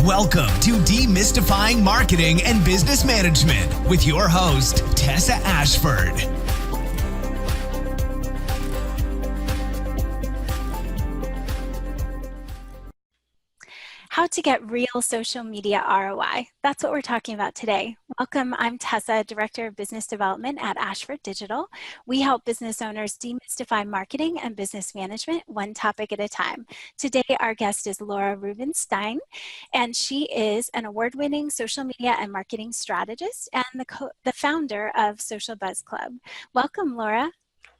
Welcome to Demystifying Marketing and Business Management with your host, Tessa Ashford. How to get real social media ROI. That's what we're talking about today. Welcome, I'm Tessa, Director of Business Development at Ashford Digital. We help business owners demystify marketing and business management one topic at a time. Today, our guest is Laura Rubinstein, and she is an award-winning social media and marketing strategist and the founder of Social Buzz Club. Welcome, Laura.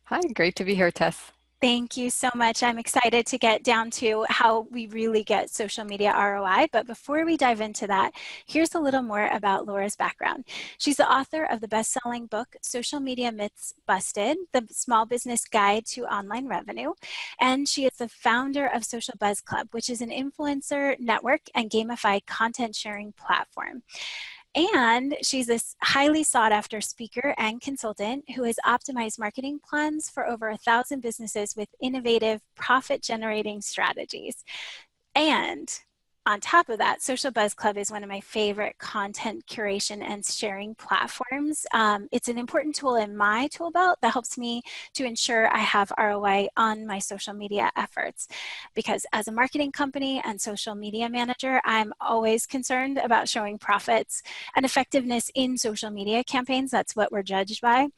Hi, great to be here, Tess. Thank you so much. I'm excited to get down to how we really get social media ROI. But before we dive into that, here's a little more about Laura's background. She's the author of the best-selling book, Social Media Myths Busted, the Small Business Guide to Online Revenue. And she is the founder of Social Buzz Club, which is an influencer network and gamified content sharing platform. And she's this highly sought after speaker and consultant who has optimized marketing plans for over 1,000 businesses with innovative profit generating strategies. And on top of that, Social Buzz Club is one of my favorite content curation and sharing platforms. It's an important tool in my tool belt that helps me to ensure I have ROI on my social media efforts. Because as a marketing company and social media manager, I'm always concerned about showing profits and effectiveness in social media campaigns. That's what we're judged by.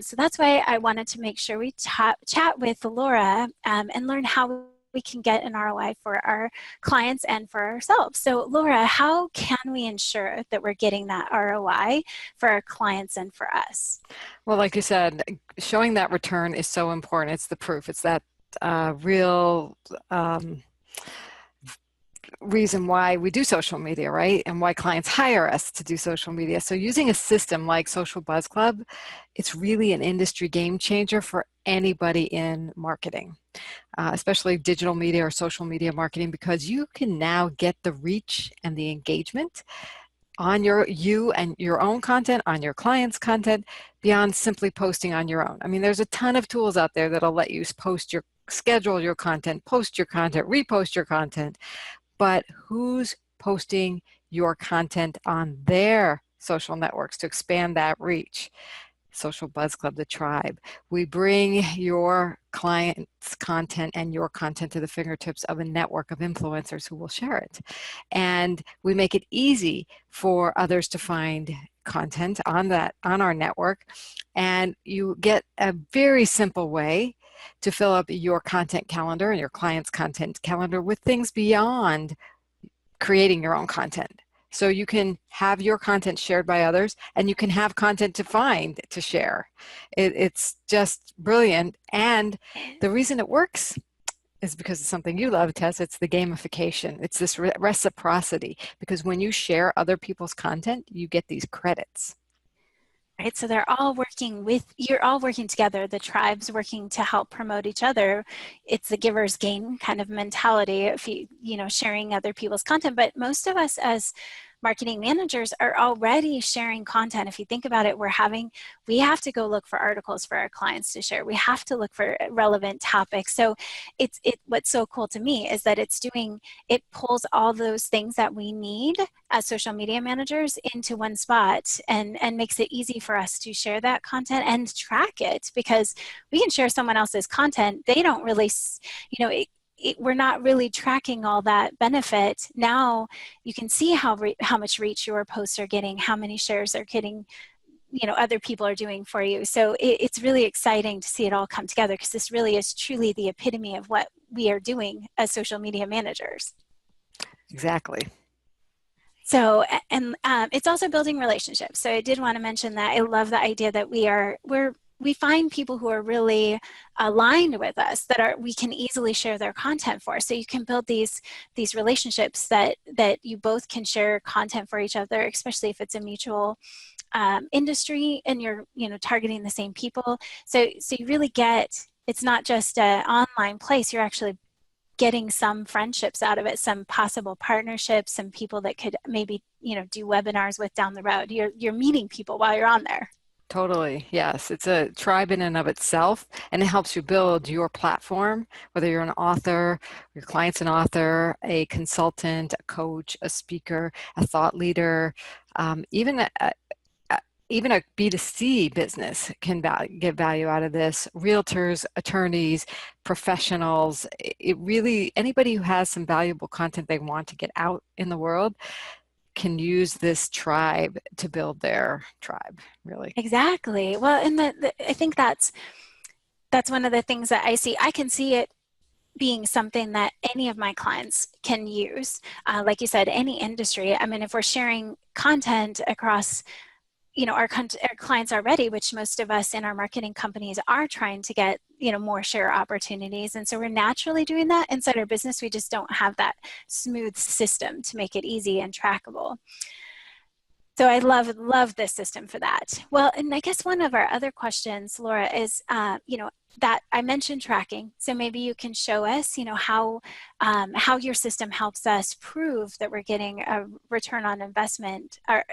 So that's why I wanted to make sure we chat with Laura and learn how we can get an ROI for our clients and for ourselves. So Laura, how can we ensure that we're getting that ROI for our clients and for us? Well, like you said, showing that return is so important. It's the proof. It's that real reason why we do social media, right? And why clients hire us to do social media. So using a system like Social Buzz Club, it's really an industry game changer for anybody in marketing, especially digital media or social media marketing, because you can now get the reach and the engagement on you and your own content, on your client's content, beyond simply posting on your own. I mean, there's a ton of tools out there that'll let you schedule your content, post your content, repost your content, but who's posting your content on their social networks to expand that reach? Social Buzz Club, the tribe. We bring your client's content and your content to the fingertips of a network of influencers who will share it. And we make it easy for others to find content on our network. And you get a very simple way to fill up your content calendar and your client's content calendar with things beyond creating your own content. So you can have your content shared by others, and you can have content to share. It's just brilliant. And the reason it works is because it's something you love, Tess. It's the gamification. It's this reciprocity, because when you share other people's content, you get these credits. Right, so you're all working together, the tribe's working to help promote each other. It's the giver's gain kind of mentality, if you sharing other people's content. But most of us as marketing managers are already sharing content. If you think about it, we have to go look for articles for our clients to share. We have to look for relevant topics. So what's so cool to me is that it pulls all those things that we need as social media managers into one spot and makes it easy for us to share that content and track it, because we can share someone else's content. They don't really, we're not really tracking all that benefit. Now you can see how much reach your posts are getting, how many shares they're getting, other people are doing for you. So it's really exciting to see it all come together, because this really is truly the epitome of what we are doing as social media managers. Exactly. So, and it's also building relationships. So I did want to mention that I love the idea that we find people who are really aligned with us, that we can easily share their content for. So you can build these relationships that you both can share content for each other, especially if it's a mutual industry and you're targeting the same people. So you really it's not just an online place. You're actually getting some friendships out of it, some possible partnerships, some people that could maybe do webinars with down the road. You're meeting people while you're on there. Totally. Yes. It's a tribe in and of itself, and it helps you build your platform, whether you're an author, your client's an author, a consultant, a coach, a speaker, a thought leader, even a- even a B2C business can get value out of this. Realtors, attorneys, professionals, it really, anybody who has some valuable content they want to get out in the world can use this tribe to build their tribe, really. Exactly. Well, and I think that's one of the things that I see. I can see it being something that any of my clients can use. Like you said, any industry. I mean, if we're sharing content across, our clients already, which most of us in our marketing companies are trying to get, more share opportunities. And so we're naturally doing that inside our business. We just don't have that smooth system to make it easy and trackable. So I love this system for that. Well, and I guess one of our other questions, Laura, is, that I mentioned tracking. So maybe you can show us, how your system helps us prove that we're getting a return on investment, or,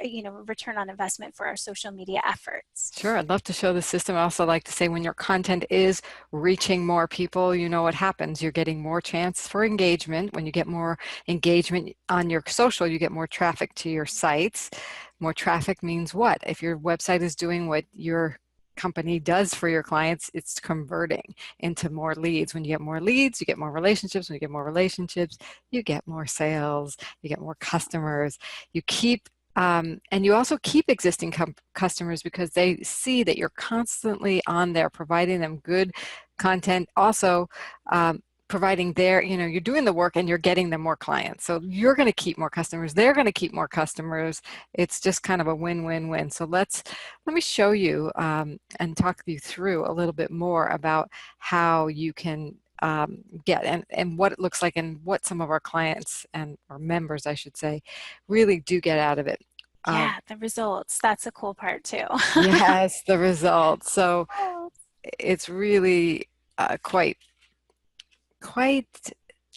return on investment for our social media efforts. Sure, I'd love to show the system. I also like to say when your content is reaching more people, you know what happens. You're getting more chance for engagement. When you get more engagement on your social, you get more traffic to your sites. More traffic means what? If your website is doing what your company does for your clients, it's converting into more leads. When you get more leads, you get more relationships. When you get more relationships, you get more sales, you get more customers. You keep and you also keep existing customers because they see that you're constantly on there providing them good content. Also, providing their, you're doing the work and you're getting them more clients. So you're going to keep more customers. They're going to keep more customers. It's just kind of a win-win-win. So let me show you and talk you through a little bit more about how you can get and what it looks like and what some of our clients or members, I should say, really do get out of it. Yeah, the results. That's the cool part too. Yes, the results. So it's really quite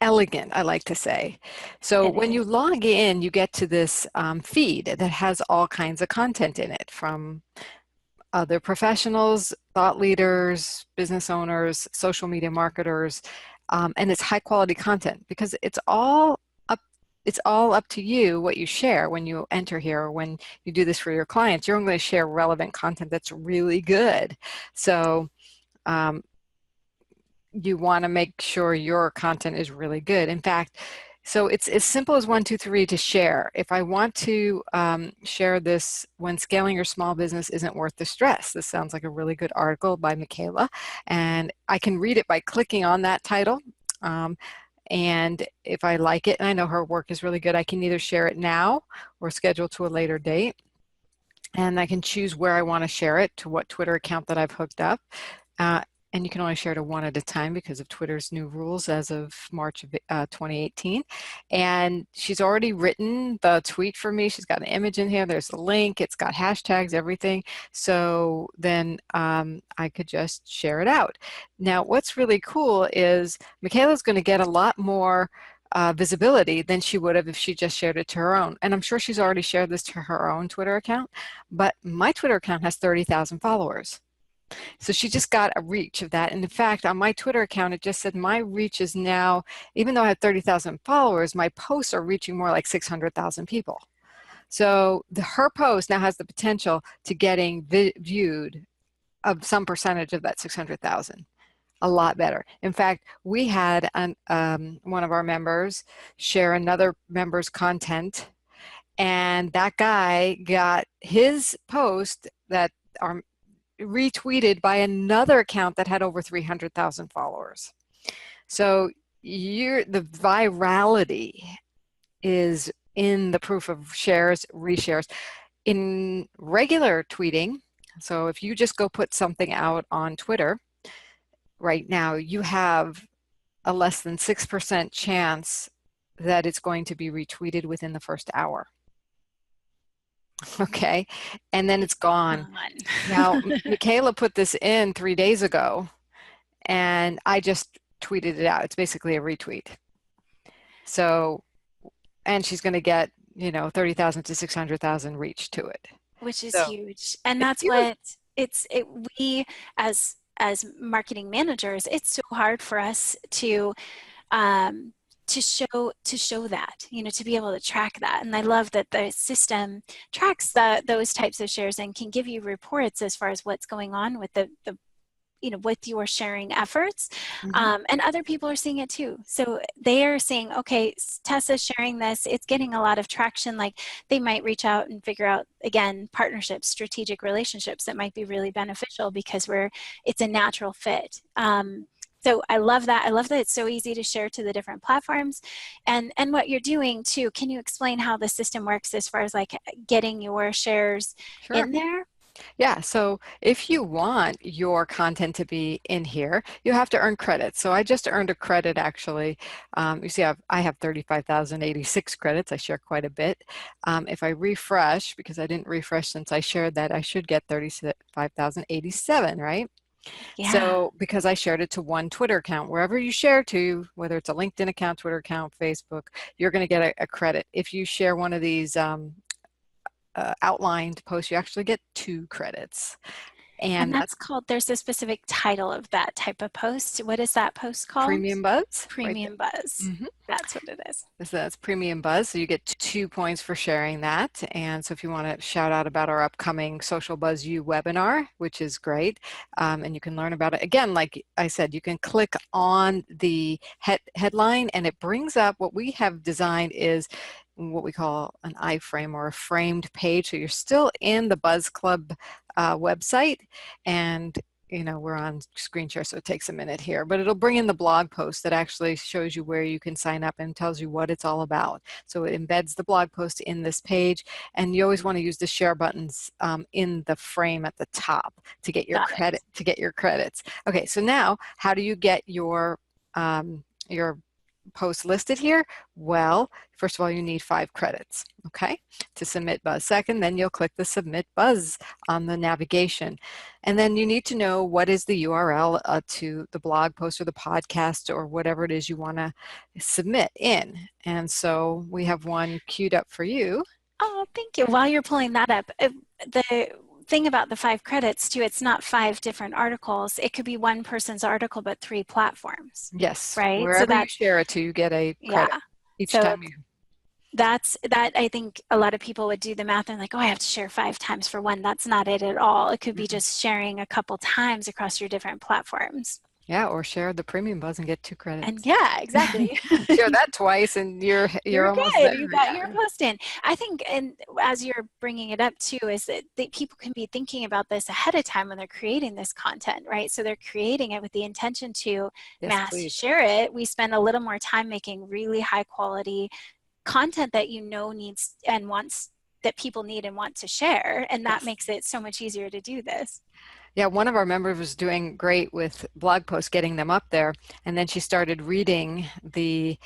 elegant, I like to say. So when you log in, you get to this feed that has all kinds of content in it, from other professionals, thought leaders, business owners, social media marketers, and it's high quality content because it's all up to you what you share when you enter here, or when you do this for your clients. You're going to share relevant content that's really good. So you want to make sure your content is really good. In fact, so it's as simple as 1, 2, 3 to share. If I want to share this, when scaling your small business isn't worth the stress. This sounds like a really good article by Michaela, and I can read it by clicking on that title. And if I like it, and I know her work is really good, I can either share it now or schedule to a later date. And I can choose where I want to share it, to what Twitter account that I've hooked up. And you can only share to one at a time because of Twitter's new rules as of March of 2018. And she's already written the tweet for me. She's got an image in here. There's a link. It's got hashtags, everything. So then I could just share it out. Now, what's really cool is Michaela's going to get a lot more visibility than she would have if she just shared it to her own. And I'm sure she's already shared this to her own Twitter account, but my Twitter account has 30,000 followers. So she just got a reach of that. And in fact, on my Twitter account, it just said my reach is now, even though I have 30,000 followers, my posts are reaching more like 600,000 people. So her post now has the potential to getting viewed of some percentage of that 600,000. A lot better. In fact, we had one of our members share another member's content, and that guy got his post that are retweeted by another account that had over 300,000 followers. So the virality is in the proof of shares, reshares. In regular tweeting, so if you just go put something out on Twitter, right now you have a less than 6% chance that it's going to be retweeted within the first hour. Okay, and then it's gone. Now, Michaela put this in 3 days ago, and I just tweeted it out. It's basically a retweet. So, and she's going to get, 30,000 to 600,000 reach to it. Which is huge. And It's that's huge. we as marketing managers, it's so hard for us um, to show that, to be able to track that. And I love that the system tracks those types of shares and can give you reports as far as what's going on with the with your sharing efforts. And other people are seeing it too. So they are saying, okay, Tessa's sharing this, it's getting a lot of traction. Like they might reach out and figure out, again, partnerships, strategic relationships that might be really beneficial because it's a natural fit. So I love that. I love that it's so easy to share to the different platforms and what you're doing too. Can you explain how the system works as far as like getting your shares in there? Yeah, so if you want your content to be in here, you have to earn credits. So I just earned a credit actually. You see, I have 35,086 credits. I share quite a bit. If I refresh, because I didn't refresh since I shared that, I should get 35,087, right? Yeah. So because I shared it to one Twitter account, wherever you share to, whether it's a LinkedIn account, Twitter account, Facebook, you're going to get a credit. If you share one of these outlined posts, you actually get 2 credits. And that's called, there's a specific title of that type of post. What is that post called? Premium Buzz. Premium Buzz. That's what it is. That's Premium Buzz. So you get 2 points for sharing that. And so if you want to shout out about our upcoming Social Buzz U webinar, which is great, and you can learn about it. Again, like I said, you can click on the headline and it brings up what we have designed is what we call an iframe or a framed page. So you're still in the Buzz Club website, and we're on screen share, so it takes a minute here, but it'll bring in the blog post that actually shows you where you can sign up and tells you what it's all about. So it embeds the blog post in this page, and you always want to use the share buttons in the frame at the top to get your credits. Okay, so now how do you get your post listed here? Well, first of all, you need 5 credits, okay, to submit Buzz. Second, then you'll click the Submit Buzz on the navigation. And then you need to know what is the URL to the blog post or the podcast or whatever it is you want to submit in. And so we have one queued up for you. Oh, thank you. While you're pulling that up, the thing about the 5 credits too, it's not 5 different articles. It could be one person's article, but 3 platforms. Yes. Right. Wherever you share it to, you get a credit each time you. That I think a lot of people would do the math and like, oh, I have to share 5 times for one. That's not it at all. It could be just sharing a couple times across your different platforms. Yeah, or share the Premium Buzz and get 2 credits. And yeah, exactly. Share that twice and you're almost good. there. You got your post in. I think, and as you're bringing it up too, is that people can be thinking about this ahead of time when they're creating this content, right? So they're creating it with the intention to mass share it. We spend a little more time making really high quality content that needs and wants, that people need and want to share, and that makes it so much easier to do this. Yeah, one of our members was doing great with blog posts, getting them up there, and then she started reading the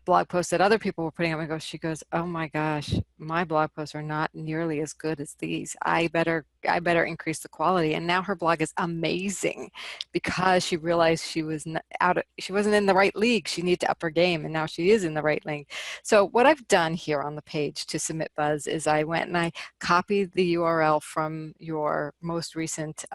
blog posts that other people were putting up, and she goes, oh my gosh, my blog posts are not nearly as good as these. I better increase the quality. And now her blog is amazing because she realized she wasn't in the right league. She needed to up her game, and now she is in the right league. So what I've done here on the page to submit Buzz is I went and I copied the URL from your most recent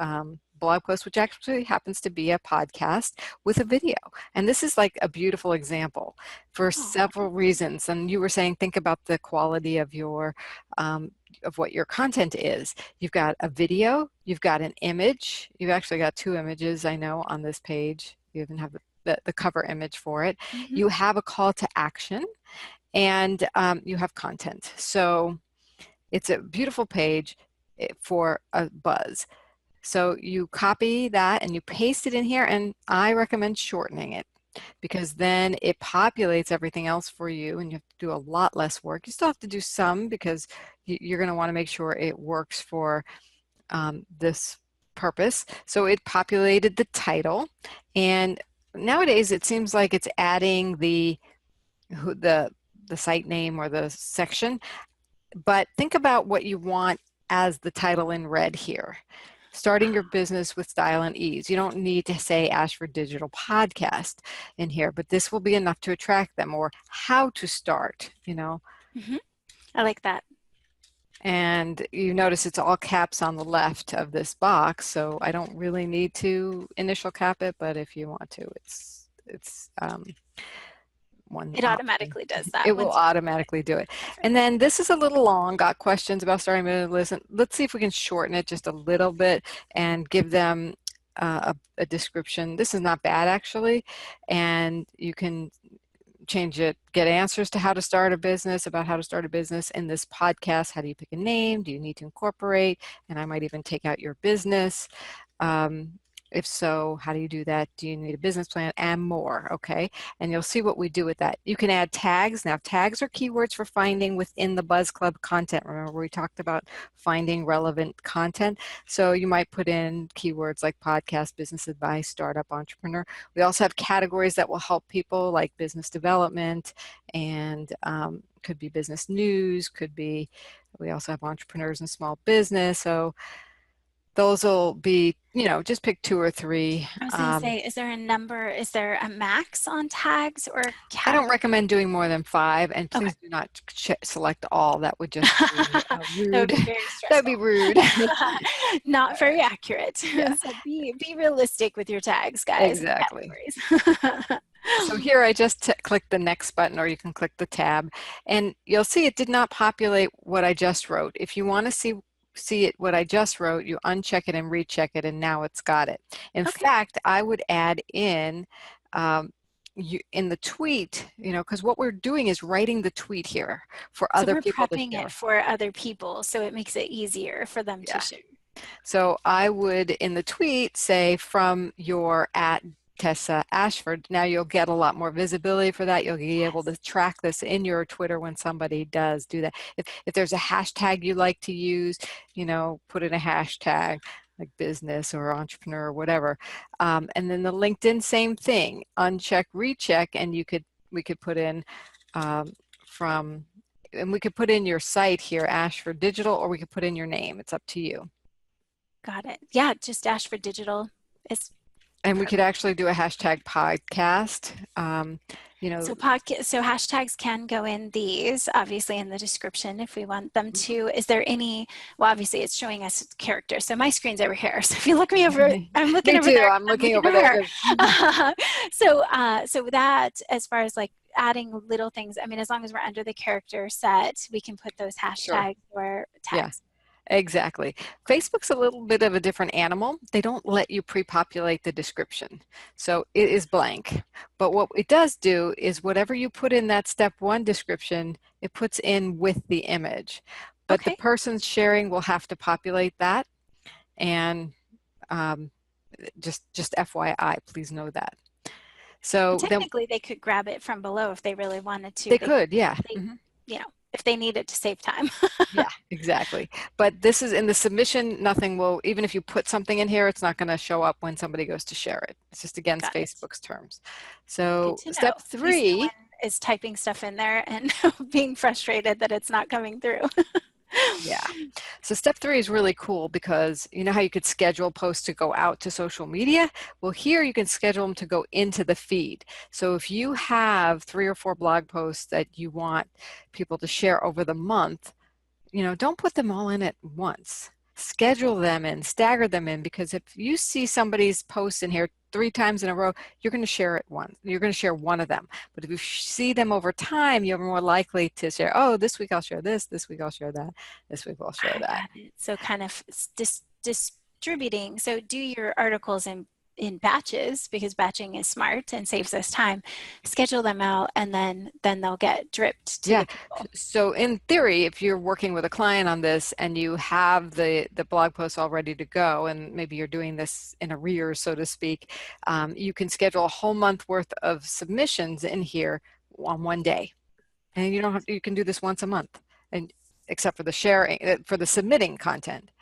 blog post, which actually happens to be a podcast with a video. And this is like a beautiful example for several reasons. And you were saying, think about the quality of your of what your content is. You've got a video, you've got an image, you've actually got 2 images, I know, on this page. You even have the cover image for it. You have a call to action, and you have content. So it's a beautiful page for a buzz. So you copy that and you paste it in here, and I recommend shortening it because then it populates everything else for you and you have to do a lot less work. You still have to do some because you're going to want to make sure it works for this purpose. So it populated the title, and nowadays it seems like it's adding the site name or the section, but think about what you want as the title in red here. Starting your business with style and ease. You don't need to say Ashford Digital Podcast in here, but this will be enough to attract them, or how to start, I like that. And you notice it's all caps on the left of this box, so I don't really need to initial cap it, but if you want to, it's one It option. automatically does that. It will automatically do it. And then this is a little long, got questions about starting a business. Let's see if we can shorten it just a little bit and give them a description. This is not bad actually, and you can change it, get answers to how to start a business, about how to start a business in this podcast. How do you pick a name? Do you need to incorporate? And I might even take out your business. If so, how do you do that? Do you need a business plan? And more, okay? And you'll see what we do with that. You can add tags. Now, tags are keywords for finding within the Buzz Club content. Remember, we talked about finding relevant content. So you might put in keywords like podcast, business advice, startup, entrepreneur. We also have categories that will help people like business development and could be business news, could be, we also have entrepreneurs and small business. So those will be, you know, just pick 2 or 3. I was going to say, is there a number, is there a max on tags or I don't recommend doing more than 5, and please do not select all. That would just be rude. That would be very stressful. That would be rude. Not very accurate. Yeah. So be realistic with your tags, guys. Exactly. So here I just click the next button, or you can click the tab, and you'll see it did not populate what I just wrote. If you want to see it, what I just wrote, you uncheck it and recheck it, and now it's got it. In fact, I would add in in the tweet, you know, because what we're doing is writing the tweet here for other people to share. So we're prepping it for other people, so it makes it easier for them to share. So I would, in the tweet, say from your @Tessa Ashford. Now you'll get a lot more visibility for that. You'll be able to track this in your Twitter when somebody does do that. If there's a hashtag you like to use, you know, put in a hashtag like business or entrepreneur or whatever. And then the LinkedIn, same thing. Uncheck, recheck, and we could put in and we could put in your site here, Ashford Digital, or we could put in your name. It's up to you. Got it. Yeah, just Ashford Digital is. And we could actually do a hashtag podcast. You know, so hashtags can go in these, obviously in the description if we want them to. Is there any? Well, obviously it's showing us characters. So my screen's over here. So if you look me over, I'm looking over there. I'm looking over there. So that, as far as like adding little things, I mean, as long as we're under the character set, we can put those hashtags or tags. Yeah. Exactly. Facebook's a little bit of a different animal. They don't let you pre-populate the description. So it is blank. But what it does do is whatever you put in that step 1 description, it puts in with the image. But the person sharing will have to populate that. And just FYI, please know that. So technically they could grab it from below if they really wanted to. They could, yeah. You know, if they need it to save time. Yeah, exactly. But this is in the submission, nothing will, even if you put something in here, it's not going to show up when somebody goes to share it. It's just against Facebook's terms. So step 3 is typing stuff in there and being frustrated that it's not coming through. Yeah. So step 3 is really cool because you know how you could schedule posts to go out to social media? Well, here you can schedule them to go into the feed. So if you have 3 or 4 blog posts that you want people to share over the month, you know, don't put them all in at once. Schedule them and stagger them in, because if you see somebody's post in here 3 times in a row, you're going to share it once. You're going to share one of them. But if you see them over time, you're more likely to share, oh, this week I'll share this week I'll share that, this week I'll share that. So kind of distributing. So do your articles in batches, because batching is smart and saves us time. Schedule them out, and then they'll get dripped to the people. So in theory, if you're working with a client on this and you have the blog post all ready to go, and maybe you're doing this in arrears, so to speak, you can schedule a whole month worth of submissions in here on one day, and you can do this once a month, and except for the sharing, for the submitting content.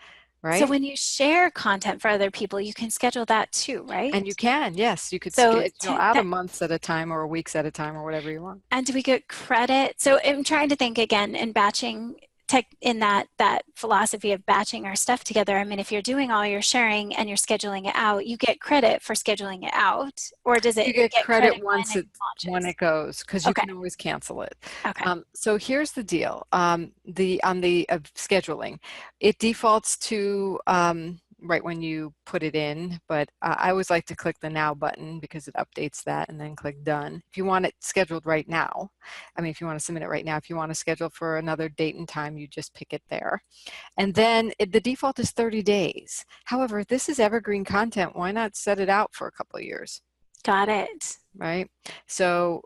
Right? So when you share content for other people, you can schedule that too, right? And you can, yes. You could schedule out a months at a time or weeks at a time or whatever you want. And do we get credit? So I'm trying to think again, in batching, in that philosophy of batching our stuff together, I mean, if you're doing all your sharing and you're scheduling it out, you get credit for scheduling it out, or does it You get credit once when it when launches? it goes, because you Okay. can always cancel it. Okay. So here's the deal. On the scheduling, it defaults to right when you put it in, but I always like to click the now button because it updates that, and then click done. If you want it scheduled right now, I mean, if you want to submit it right now, if you want to schedule for another date and time, you just pick it there. And then the default is 30 days. However, if this is evergreen content, why not set it out for a couple of years? Got it. Right? So,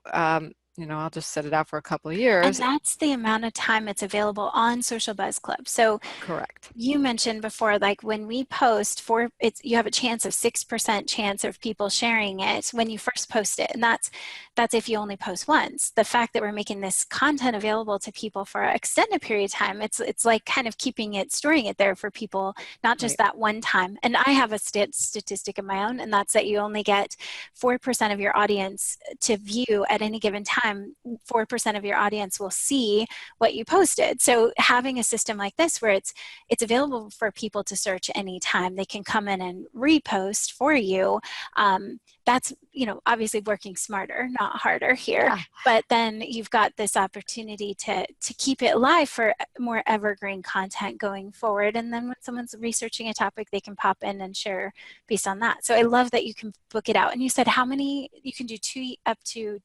I'll just set it out for a couple of And years. that's the amount of time it's available on Social Buzz Club. So Correct. you mentioned before, like when we post you have a chance of 6% chance of people sharing it when you first post it. And that's if you only post once. The fact that we're making this content available to people for an extended period of time, it's like kind of storing it there for people, not just Right. that one time. And I have a statistic of my own, and that's that you only get 4% of your audience to view at any given time. 4% of your audience will see what you posted. So having a system like this where it's available for people to search anytime, they can come in and repost for you. That's, obviously working smarter, not harder here. Yeah. But then you've got this opportunity to keep it live for more evergreen content going forward. And then when someone's researching a topic, they can pop in and share based on that. So I love that you can book it out. And you said how many? You can do up to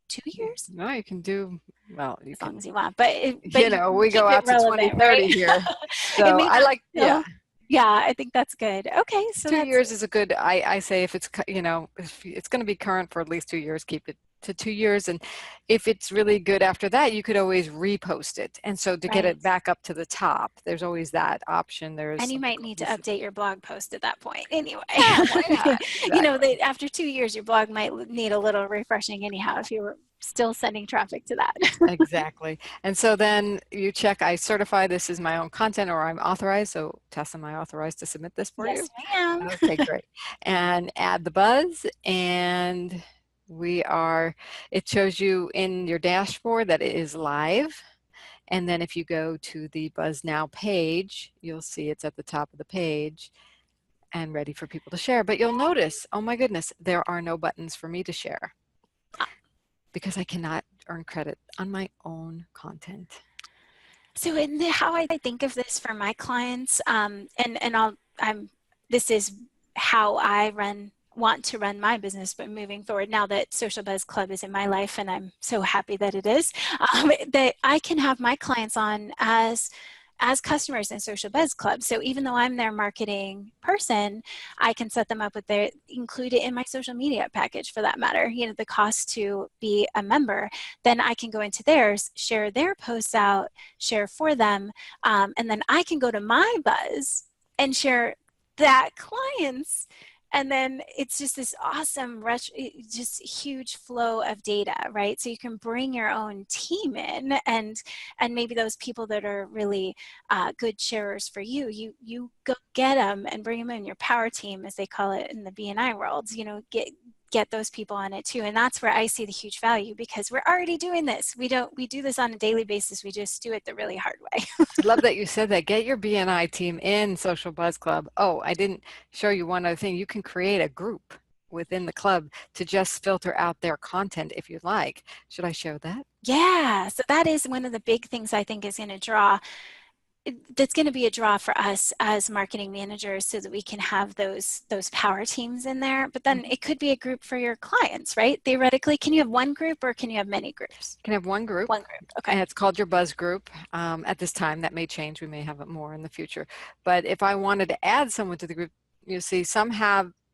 2 years? No, you can do, well, you As can, long as you want. But we go out to 2030 right? here. So I like, yeah. Yeah, I think that's good. Okay, so 2 years is a good, I say if it's, if it's going to be current for at least 2 years, keep it to 2 years. And if it's really good after that, you could always repost it. And so to get it back up to the top, there's always that option. And you might need to update your blog post at that point anyway. Yeah, why not? Exactly. After 2 years, your blog might need a little refreshing anyhow if you were still sending traffic to that. Exactly. And so then you check, I certify this is my own content, or I'm authorized. So Tess, am I authorized to submit this for you? Yes, ma'am. Okay, great. And add the buzz, and it shows you in your dashboard that it is live. And then if you go to the Buzz Now page, you'll see it's at the top of the page and ready for people to share. But you'll notice, oh my goodness, there are no buttons for me to share because I cannot earn credit on my own content. So how I think of this for my clients, this is how I want to run my business, but moving forward, now that Social Buzz Club is in my life, and I'm so happy that it is, that I can have my clients on as customers in Social Buzz Club. So even though I'm their marketing person, I can set them up with include it in my social media package for that matter, the cost to be a member. Then I can go into theirs, share their posts out, share for them, and then I can go to my Buzz and share that client's. And then it's just this awesome, just huge flow of data, right? So you can bring your own team in, and maybe those people that are really good sharers for you, you go get them and bring them in, your power team, as they call it in the BNI world. Get those people on it too. And that's where I see the huge value, because we're already doing this. We do this on a daily basis. We just do it the really hard way. I love that you said that. Get your BNI team in Social Buzz Club. Oh, I didn't show you one other thing. You can create a group within the club to just filter out their content if you'd like. Should I show that? Yeah. So that is one of the big things I think is going to that's going to be a draw for us as marketing managers, so that we can have those power teams in there. But then it could be a group for your clients, right? Theoretically, can you have one group or can you have many groups? You can have one group. One group. Okay. And it's called your Buzz group. At this time, that may change. We may have it more in the future. But if I wanted to add someone to the group, you see some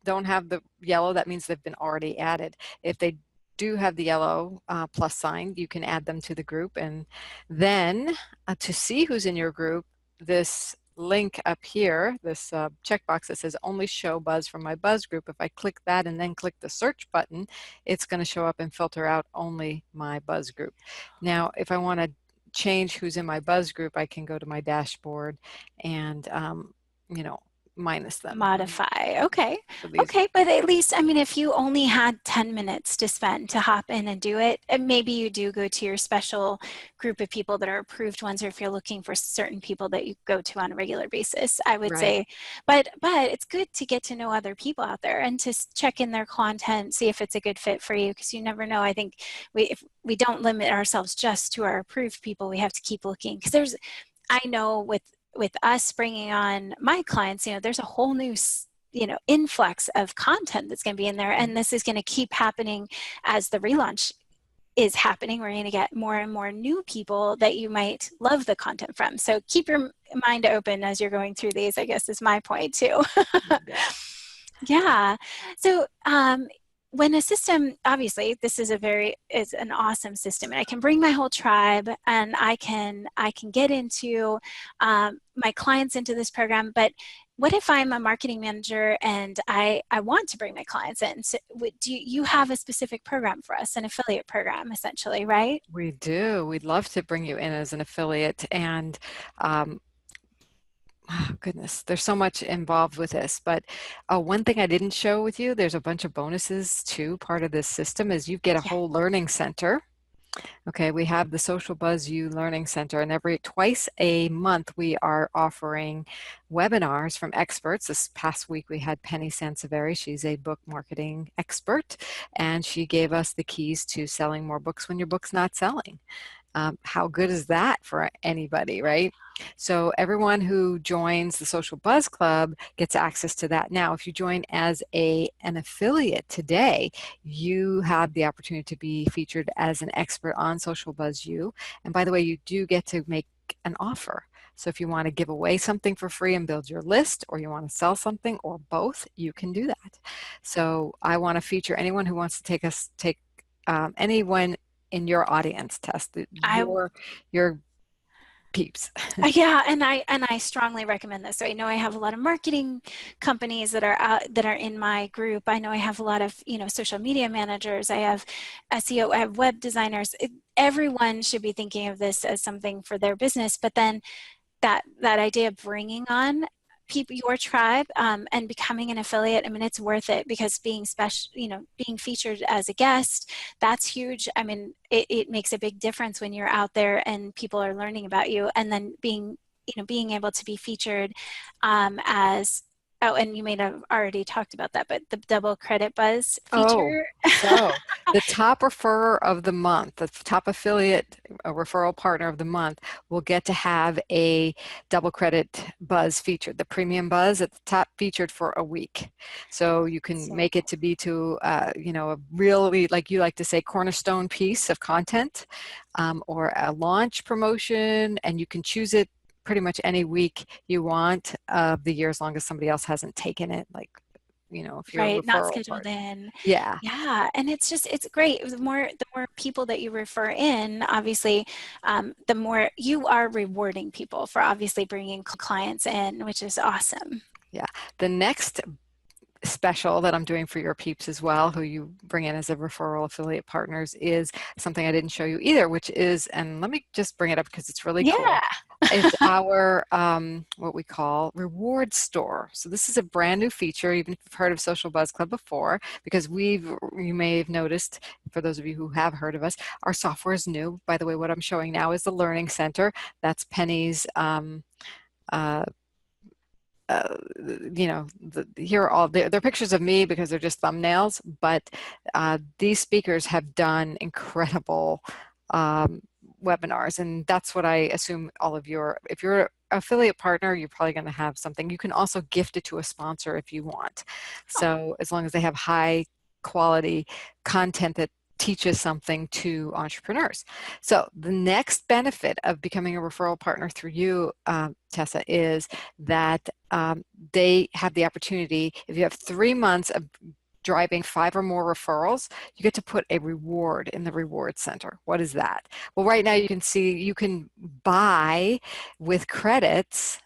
don't have the yellow. That means they've been already added. If they do have the yellow plus sign, you can add them to the group. And then to see who's in your group, this link up here, this checkbox that says only show Buzz from my Buzz group, if I click that and then click the search button, it's going to show up and filter out only my Buzz group. Now, if I want to change who's in my Buzz group, I can go to my dashboard and minus them. Modify. Okay. So these, Okay. But at least, I mean, if you only had 10 minutes to spend to hop in and do it, and maybe you do go to your special group of people that are approved ones, or if you're looking for certain people that you go to on a regular basis, I would right. say, but it's good to get to know other people out there and to check in their content, see if it's a good fit for you, because you never know. I think if we don't limit ourselves just to our approved people, we have to keep looking, because I know with us bringing on my clients, there's a whole new influx of content that's going to be in there, and this is going to keep happening as the relaunch is happening. We're going to get more and more new people that you might love the content from. So keep your mind open as you're going through these, I guess, is my point too. Yeah. Yeah. So when a system, obviously this is an awesome system, and I can bring my whole tribe, and I can get into my clients into this program. But what if I'm a marketing manager and I want to bring my clients in? So do you have a specific program for us, an affiliate program essentially, right? We do. We'd love to bring you in as an affiliate, and oh, goodness, there's so much involved with this. But one thing I didn't show with you, there's a bunch of bonuses too. Part of this system is you get a Yeah. whole learning center. Okay, we have the Social Buzz U Learning Center, and twice a month we are offering webinars from experts. This past week we had Penny Sanseveri. She's a book marketing expert, and she gave us the keys to selling more books when your book's not selling. How good is that for anybody, right? So everyone who joins the Social Buzz Club gets access to that. Now, if you join as an affiliate today, you have the opportunity to be featured as an expert on Social Buzz U. And by the way, you do get to make an offer. So if you want to give away something for free and build your list, or you want to sell something, or both, you can do that. So I want to feature anyone who wants to take anyone in your audience, Tess, your peeps. Yeah, and I strongly recommend this. So I know I have a lot of marketing companies that are in my group. I know I have a lot of social media managers. I have SEO. I have web designers. Everyone should be thinking of this as something for their business. But then that idea of bringing on people, your tribe, and becoming an affiliate, I mean, it's worth it, because being being featured as a guest, that's huge. I mean, it makes a big difference when you're out there and people are learning about you, and then being able to be featured as, oh, and you may have already talked about that, but the double credit buzz Oh, feature. so the top referrer of the month, the top affiliate referral partner of the month, will get to have a double credit buzz featured, the premium buzz at the top, featured for a week. So you can So make it to be a really, like you like to say, cornerstone piece of content, or a launch promotion, and you can choose it pretty much any week you want of the year, as long as somebody else hasn't taken it, like, if you're a right, not referral scheduled partner. in. Yeah. Yeah, and it's great. The more people that you refer in, obviously, the more you are rewarding people for obviously bringing clients in, which is awesome. Yeah. The next special that I'm doing for your peeps as well, who you bring in as a referral affiliate partners, is something I didn't show you either, which is, and let me just bring it up because it's really cool. Yeah. It's our what we call reward store. So this is a brand new feature, even if you've heard of Social Buzz Club before, because you may have noticed, for those of you who have heard of us, our software is new. By the way, what I'm showing now is the Learning Center. That's Penny's here are all they're pictures of me because they're just thumbnails, but these speakers have done incredible webinars, and that's what I assume all of if you're an affiliate partner, you're probably going to have something. You can also gift it to a sponsor if you want. So as long as they have high quality content that teaches something to entrepreneurs. So the next benefit of becoming a referral partner through you, Tessa, is that they have the opportunity, if you have 3 months of driving 5 or more referrals, you get to put a reward in the reward center. What is that? Well, right now you can see you can buy with credits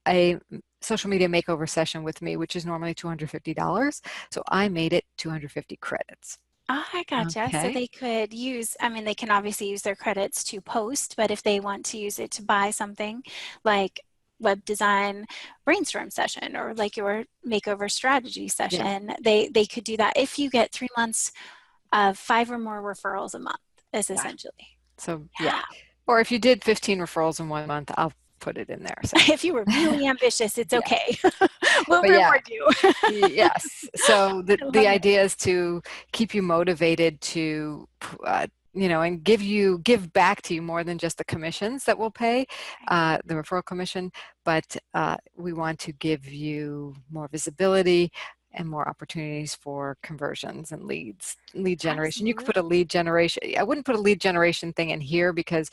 a social media makeover session with me, which is normally $250. So I made it 250 credits. Oh, I gotcha. So Okay. they could use, I mean, they can obviously use their credits to post, but if they want to use it to buy something, like, web design brainstorm session or like your makeover strategy session. They could do that if you get 3 months of 5 or more referrals a month, is essentially. So or if you did 15 referrals in 1 month, I'll put it in there. So. If you were really ambitious, it's okay. We'll But reward you. Yes. So the idea is to keep you motivated to, and give back to you more than just the commissions that we'll pay, the referral commission, but we want to give you more visibility and more opportunities for conversions and lead generation. Absolutely. You could put a lead generation. I wouldn't put a lead generation thing in here because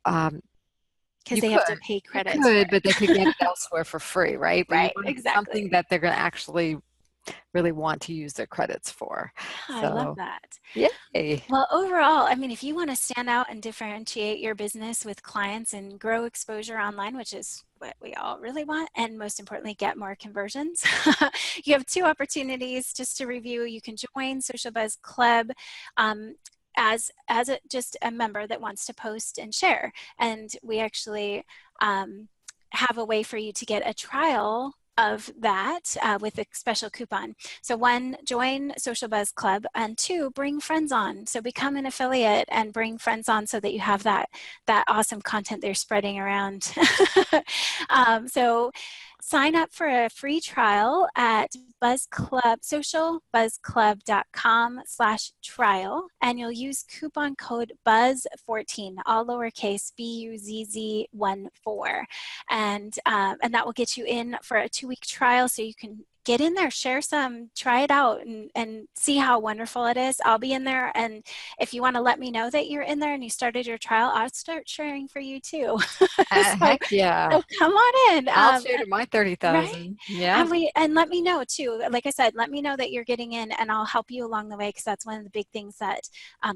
they have to pay credits. But they could get it elsewhere for free, right? But right, exactly. Something that they're going to actually really want to use their credits for. I love that. Yay. Well, overall, I mean, if you want to stand out and differentiate your business with clients and grow exposure online, which is what we all really want, and most importantly, get more conversions, you have 2 opportunities just to review. You can join Social Buzz Club as just a member that wants to post and share. And we actually have a way for you to get a trial of that with a special coupon. So 1, join Social Buzz Club, and 2, bring friends on. So become an affiliate and bring friends on so that you have that awesome content they're spreading around. So sign up for a free trial at socialbuzzclub.com/trial, and you'll use coupon code BUZZ14, all lowercase BUZZ14, and that will get you in for a 2-week trial, so you can get in there, share some, try it out, and see how wonderful it is. I'll be in there, and if you want to let me know that you're in there and you started your trial, I'll start sharing for you too. Heck yeah. So come on in. I'll share to my 30,000. Right? Yeah. And let me know too. Like I said, let me know that you're getting in, and I'll help you along the way, because that's one of the big things that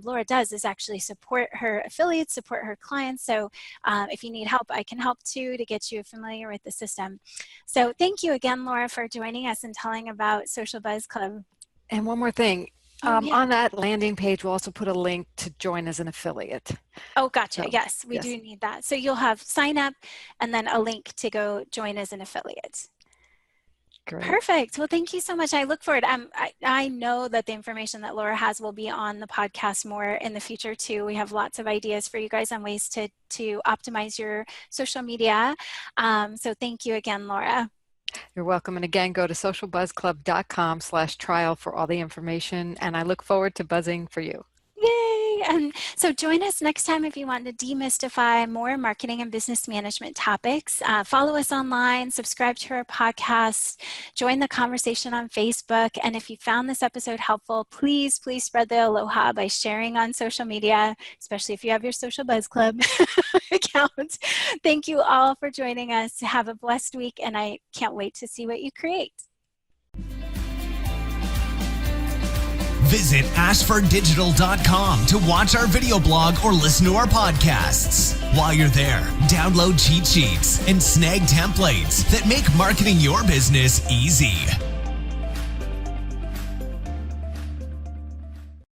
Laura does, is actually support her affiliates, support her clients. So if you need help, I can help too, to get you familiar with the system. So thank you again, Laura, for joining us and telling about Social Buzz Club. And one more thing. On that landing page, we'll also put a link to join as an affiliate. Oh, gotcha. So, yes, we do need that. So you'll have sign up and then a link to go join as an affiliate. Great. Perfect. Well, thank you so much. I look forward. I know that the information that Laura has will be on the podcast more in the future too. We have lots of ideas for you guys on ways to optimize your social media. So thank you again, Laura. You're welcome. And again, go to socialbuzzclub.com/trial for all the information. And I look forward to buzzing for you. Yay! And so join us next time if you want to demystify more marketing and business management topics. Follow us online, subscribe to our podcast, join the conversation on Facebook. And if you found this episode helpful, please spread the aloha by sharing on social media, especially if you have your Social Buzz Club account. Thank you all for joining us. Have a blessed week, and I can't wait to see what you create. Visit ashforddigital.com to watch our video blog or listen to our podcasts. While you're there, download cheat sheets and snag templates that make marketing your business easy.